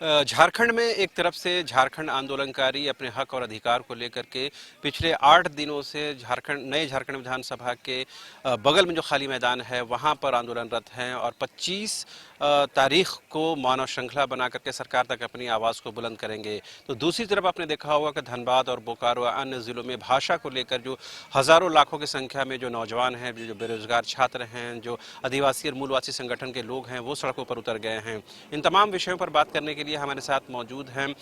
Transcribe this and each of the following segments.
झारखंड में एक तरफ से झारखंड आंदोलनकारी अपने हक और अधिकार को लेकर के पिछले 8 दिनों से नए झारखंड विधानसभा के बगल में जो खाली मैदान है वहां पर आंदोलनरत हैं और 25 तारीख को मानव श्रृंखला बना करके सरकार तक अपनी आवाज़ को बुलंद करेंगे। तो दूसरी तरफ आपने देखा होगा कि धनबाद और बोकारो अन्य ज़िलों में भाषा को लेकर जो हज़ारों लाखों की संख्या में जो नौजवान हैं, जो बेरोजगार छात्र हैं, जो आदिवासी और मूलवासी संगठन के लोग हैं, वो सड़कों पर उतर गए हैं। इन तमाम विषयों पर बात करने के लिए हमारे साथ मौजूद हैं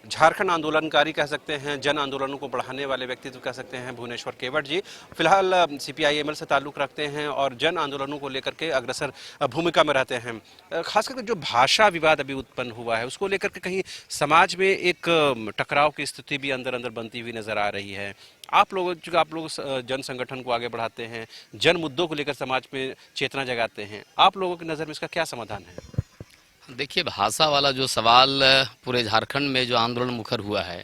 झारखंड आंदोलनकारी कह सकते हैं, जन आंदोलनों को बढ़ाने वाले व्यक्तित्व कह सकते हैं भुवनेश्वर केवट जी। फिलहाल CPI-ML से ताल्लुक़ रखते हैं और जन आंदोलनों को लेकर के अग्रसर भूमिका में रहते हैं। खास करके जो भाषा विवाद अभी उत्पन्न हुआ है उसको लेकर के कहीं समाज में एक टकराव की स्थिति भी अंदर अंदर बनती हुई नजर आ रही है। आप लोग जन संगठन को आगे बढ़ाते हैं, जन मुद्दों को लेकर समाज में चेतना जगाते हैं, आप लोगों की नज़र में इसका क्या समाधान है? देखिए, भाषा वाला जो सवाल पूरे झारखंड में जो आंदोलन मुखर हुआ है,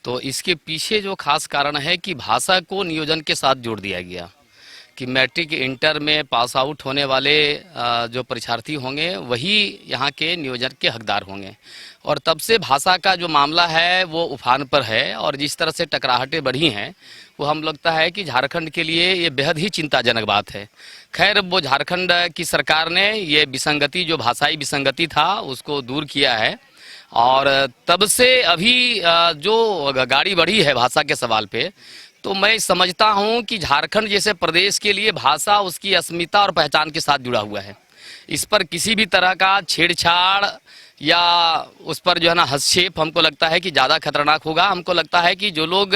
तो इसके पीछे जो खास कारण है कि भाषा को नियोजन के साथ जोड़ दिया गया कि मैट्रिक इंटर में पास आउट होने वाले जो परीक्षार्थी होंगे वही यहाँ के नियोजन के हकदार होंगे। और तब से भाषा का जो मामला है वो उफान पर है और जिस तरह से टकराहटें बढ़ी हैं वो हम लगता है कि झारखंड के लिए ये बेहद ही चिंताजनक बात है। खैर, वो झारखंड की सरकार ने ये विसंगति, जो भाषाई विसंगति था, उसको दूर किया है और तब से अभी जो गाड़ी बढ़ी है भाषा के सवाल पे, तो मैं समझता हूं कि झारखंड जैसे प्रदेश के लिए भाषा उसकी अस्मिता और पहचान के साथ जुड़ा हुआ है। इस पर किसी भी तरह का छेड़छाड़ या उस पर जो है ना हस्तक्षेप हमको लगता है कि ज़्यादा खतरनाक होगा। हमको लगता है कि जो लोग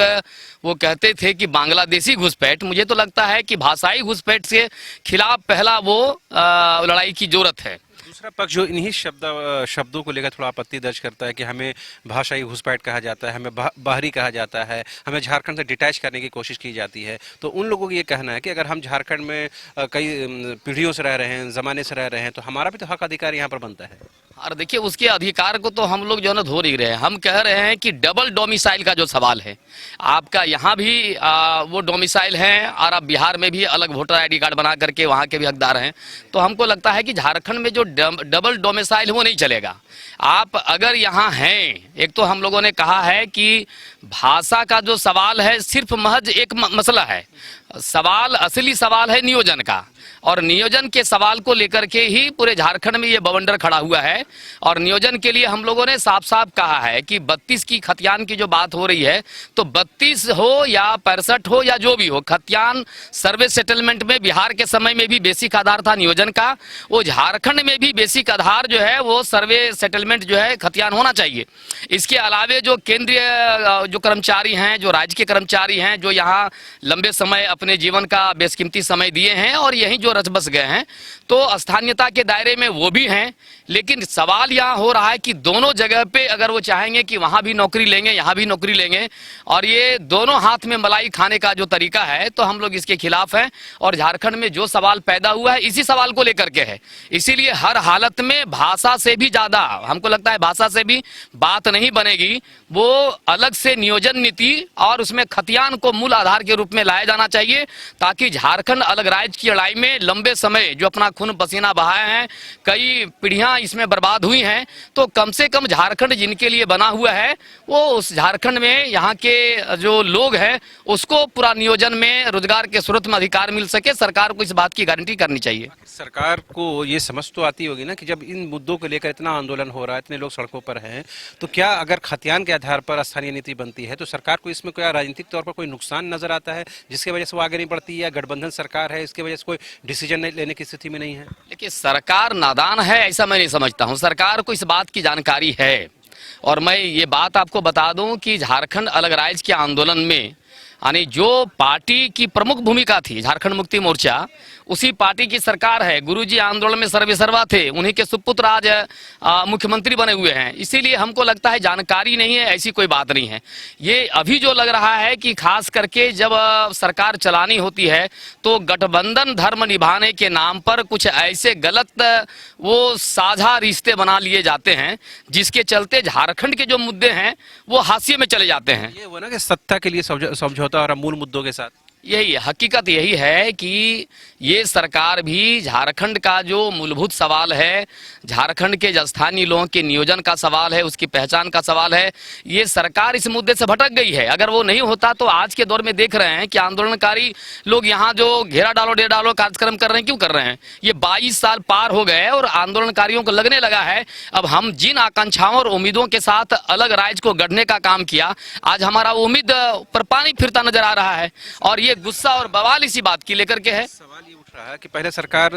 वो कहते थे कि बांग्लादेशी घुसपैठ, मुझे तो लगता है कि भाषाई घुसपैठ के खिलाफ पहला वो लड़ाई की जरूरत है। दूसरा पक्ष जो इन्हीं शब्दों को लेकर थोड़ा आपत्ति दर्ज करता है कि हमें भाषाई घुसपैठ कहा जाता है, हमें बाहरी कहा जाता है, हमें झारखंड से डिटैच करने की कोशिश की जाती है। तो उन लोगों को ये कहना है कि अगर हम झारखंड में कई पीढ़ियों से रह रहे हैं, ज़माने से रह रहे हैं, तो हमारा भी तो हक अधिकार यहाँ पर बनता है। और देखिए, उसके अधिकार को तो हम लोग जो है ना धो नहीं रहे हैं। हम कह रहे हैं कि डबल डोमिसाइल का जो सवाल है, आपका यहाँ भी वो डोमिसाइल है और आप बिहार में भी अलग वोटर ID कार्ड बना करके वहाँ के भी हकदार हैं। तो हमको लगता है कि झारखंड में जो डबल डोमिसाइल वो नहीं चलेगा। आप अगर यहाँ हैं, एक तो हम लोगों ने कहा है कि भाषा का जो सवाल है सिर्फ महज एक मसला है, सवाल असली सवाल है नियोजन का, और नियोजन के सवाल को लेकर के ही पूरे झारखंड में ये बवंडर खड़ा हुआ है। और नियोजन के लिए हम लोगों ने साफ साफ कहा है कि 32 की खतियान की जो बात हो रही है, तो 32 हो या 65 हो या जो भी हो, खतियान सर्वे सेटलमेंट में बिहार के समय में भी बेसिक आधार था नियोजन का, वो झारखंड में भी बेसिक आधार जो है वो सर्वे सेटलमेंट जो है खतियान होना चाहिए। इसके अलावे जो केंद्रीय जो कर्मचारी हैं, जो राज्य के कर्मचारी हैं, जो यहाँ लंबे समय अपने जीवन का बेशकीमती समय दिए हैं और यहीं जो रच बस गए हैं, तो स्थानीयता के दायरे में वो भी हैं। लेकिन सवाल यहाँ हो रहा है कि दोनों जगह पे अगर वो चाहेंगे कि वहाँ भी नौकरी लेंगे, यहाँ भी नौकरी लेंगे, और ये दोनों हाथ में मलाई खाने का जो तरीका है, तो हम लोग इसके खिलाफ हैं। और झारखंड में जो सवाल पैदा हुआ है इसी सवाल को लेकर के है। इसीलिए हर हालत में भाषा से भी ज़्यादा हमको लगता है भाषा से भी बात नहीं बनेगी, वो अलग से नियोजन नीति और उसमें खतियान को मूल आधार के रूप में लाया जाना चाहिए, ताकि झारखंड अलग राज्य की लड़ाई में लंबे समय जो अपना खून पसीना बहाए हैं, कई पीढ़ियां इसमें बर्बाद हुई हैं, तो कम से कम झारखंड जिनके लिए बना हुआ है, वो उस झारखंड में यहाँ के जो लोग हैं उसको पूरा नियोजन में रोजगार के सूरत में अधिकार मिल सके। सरकार को इस बात की गारंटी करनी चाहिए। सरकार को ये समझ तो आती होगी ना कि जब इन मुद्दों को लेकर इतना आंदोलन हो रहा है, इतने लोग सड़कों पर हैं, तो क्या अगर खतियान के आधार पर स्थानीय नीति बनती है तो सरकार को इसमें कोई राजनीतिक तौर पर कोई नुकसान नजर आता है जिसकी वजह से वो आगे नहीं बढ़ती है, या गठबंधन सरकार है इसकी वजह से कोई डिसीजन लेने की स्थिति में नहीं है? देखिए, सरकार नादान है ऐसा मैं नहीं समझता हूँ। सरकार को इस बात की जानकारी है। और मैं ये बात आपको बता दूं कि झारखंड अलग राज्य के आंदोलन में यानी जो पार्टी की प्रमुख भूमिका थी झारखंड मुक्ति मोर्चा, उसी पार्टी की सरकार है। गुरुजी आंदोलन में सर्वे सर्वा थे, उन्हीं के सुपुत्र आज मुख्यमंत्री बने हुए हैं। इसीलिए हमको लगता है जानकारी नहीं है, ऐसी कोई बात नहीं है। ये अभी जो लग रहा है कि खास करके जब सरकार चलानी होती है तो गठबंधन धर्म निभाने के नाम पर कुछ ऐसे गलत वो साझा रिश्ते बना लिए जाते हैं जिसके चलते झारखंड के जो मुद्दे हैं वो हाशिए में चले जाते हैं। ये वो ना कि सत्ता के लिए समझौता और मूल मुद्दों के साथ यही है, हकीकत यही है कि ये सरकार भी झारखंड का जो मूलभूत सवाल है, झारखंड के स्थानीय लोगों के नियोजन का सवाल है, उसकी पहचान का सवाल है, ये सरकार इस मुद्दे से भटक गई है। अगर वो नहीं होता तो आज के दौर में देख रहे हैं कि आंदोलनकारी लोग यहाँ जो घेरा डालो डेरा डालो कार्यक्रम कर रहे हैं, क्यों कर रहे हैं? ये 22 साल पार हो गए और आंदोलनकारियों को लगने लगा है अब हम जिन आकांक्षाओं और उम्मीदों के साथ अलग राज्य को गढ़ने का काम किया, आज हमारा उम्मीद पर पानी फिरता नजर आ रहा है। और ये गुस्सा और बवाल इसी बात की लेकर के है। सवाल ये उठ रहा है कि पहले सरकार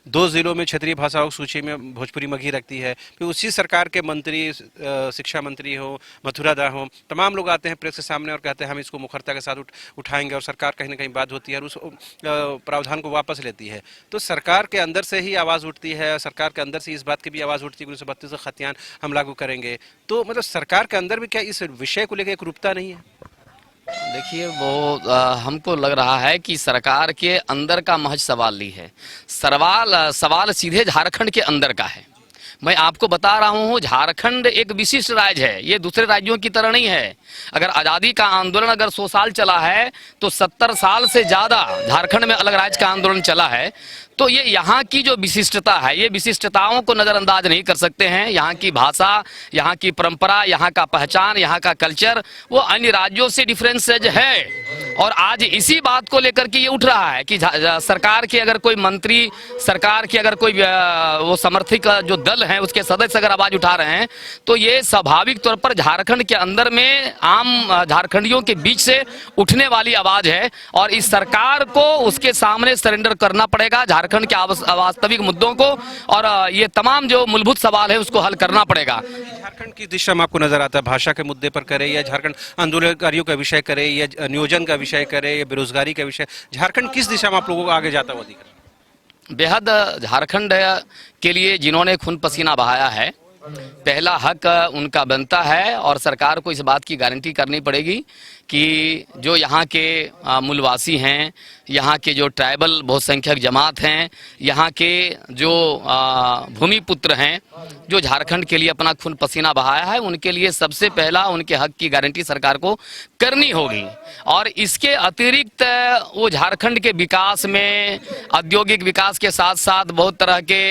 2 जिलों में क्षेत्रीय भाषाओं की सूची में भोजपुरी मगही रखती है, फिर उसी सरकार के मंत्री, शिक्षा मंत्री हो, मथुरा दा हो, तमाम लोग आते हैं प्रेस के सामने और कहते हैं हम इसको मुखरता के साथ उठाएंगे, और सरकार कहीं ना कहीं बात होती है और उस प्रावधान को वापस लेती है। तो सरकार के अंदर से ही आवाज़ उठती है, सरकार के अंदर से इस बात की भी आवाज़ उठती है कि 1932 का खतियान हम लागू करेंगे। तो मतलब सरकार के अंदर भी क्या इस विषय को लेकर एक रूपता नहीं है? देखिए वो हमको लग रहा है कि सरकार के अंदर का महज सवाल नहीं है, सवाल सीधे झारखंड के अंदर का है। मैं आपको बता रहा हूँ झारखंड एक विशिष्ट राज्य है, ये दूसरे राज्यों की तरह नहीं है। अगर आज़ादी का आंदोलन अगर 100 साल चला है तो 70 साल से ज़्यादा झारखंड में अलग राज्य का आंदोलन चला है। तो ये यहाँ की जो विशिष्टता है, ये विशिष्टताओं को नज़रअंदाज नहीं कर सकते हैं। यहाँ की भाषा, यहाँ की परंपरा, यहाँ का पहचान, यहाँ का कल्चर वो अन्य राज्यों से डिफरेंसेज है। और आज इसी बात को लेकर के ये उठ रहा है कि सरकार के अगर कोई मंत्री, सरकार के अगर कोई वो समर्थक जो दल हैं उसके सदस्य अगर आवाज उठा रहे हैं तो ये स्वाभाविक तौर पर झारखंड के अंदर में आम झारखंडियों के बीच से उठने वाली आवाज है। और इस सरकार को उसके सामने सरेंडर करना पड़ेगा, झारखंड के वास्तविक मुद्दों को और ये तमाम जो मूलभूत सवाल है उसको हल करना पड़ेगा। झारखंड की दिशा में आपको नजर आता है भाषा के मुद्दे पर करे, या झारखंड आंदोलनकारियों का विषय करे, या नियोजन का विषय करे, या बेरोजगारी का विषय, झारखंड किस दिशा में आप लोगों को आगे जाता हुआ दिख रहा है? बेहद झारखंड के लिए जिन्होंने खून पसीना बहाया है, पहला हक उनका बनता है और सरकार को इस बात की गारंटी करनी पड़ेगी कि जो यहाँ के मूलवासी हैं, यहाँ के जो ट्राइबल बहुसंख्यक जमात हैं, यहाँ के जो भूमि पुत्र हैं, जो झारखंड के लिए अपना खून पसीना बहाया है, उनके लिए सबसे पहला उनके हक की गारंटी सरकार को करनी होगी। और इसके अतिरिक्त वो झारखंड के विकास में, औद्योगिक विकास के साथ साथ बहुत तरह के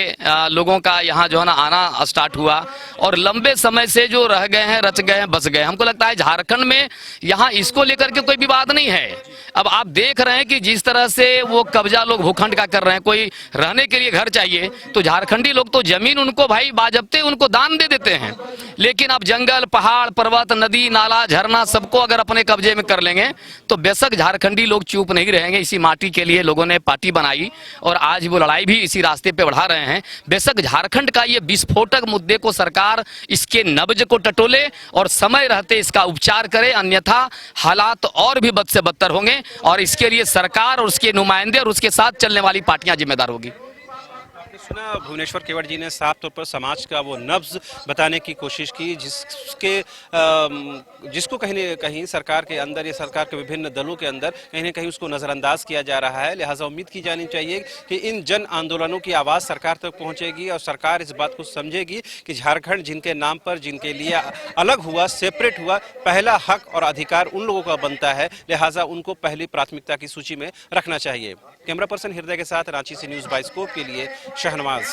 लोगों का यहाँ जो है ना आना स्टार्ट हुआ और लंबे समय से जो रह गए हैं, रच गए हैं, बस गए। हमको लगता है झारखंड में यहाँ इसको लेकर के कोई विवाद नहीं है। अब आप देख रहे हैं कि जिस तरह से वो कब्जा लोग भूखंड का कर रहे हैं, कोई रहने के लिए घर चाहिए तो झारखंडी लोग तो जमीन उनको भाई बाजब्ते उनको दान दे देते हैं। लेकिन अब जंगल, पहाड़, पर्वत, नदी, नाला, झरना सबको अगर अपने कब्जे में कर लेंगे तो बेशक झारखंडी लोग चुप नहीं रहेंगे। इसी माटी के लिए लोगों ने पार्टी बनाई और आज वो लड़ाई भी इसी रास्ते पे बढ़ा रहे हैं। बेशक झारखंड का ये विस्फोटक मुद्दे को सरकार इसके नब्ज को टटोले और समय रहते इसका उपचार करे, अन्यथा हालात और भी बद से बदतर होंगे और इसके लिए सरकार और उसके नुमाइंदे और उसके साथ चलने वाली पार्टियां जिम्मेदार होगी। सुना भुवनेश्वर केवट जी ने साफ तौर पर समाज का वो नब्ज बताने की कोशिश की जिसको कहीं न कहीं सरकार के अंदर या सरकार के विभिन्न दलों के अंदर कहीं न कहीं उसको नज़रअंदाज किया जा रहा है। लिहाजा उम्मीद की जानी चाहिए कि इन जन आंदोलनों की आवाज़ सरकार तक पहुंचेगी और सरकार इस बात को समझेगी कि झारखंड जिनके नाम पर, जिनके लिए अलग हुआ, सेपरेट हुआ, पहला हक और अधिकार उन लोगों का बनता है, लिहाजा उनको पहली प्राथमिकता की सूची में रखना चाहिए। कैमरा पर्सन हृदय के साथ रांची से न्यूज़ बाइस्कोप के लिए शहनवाज।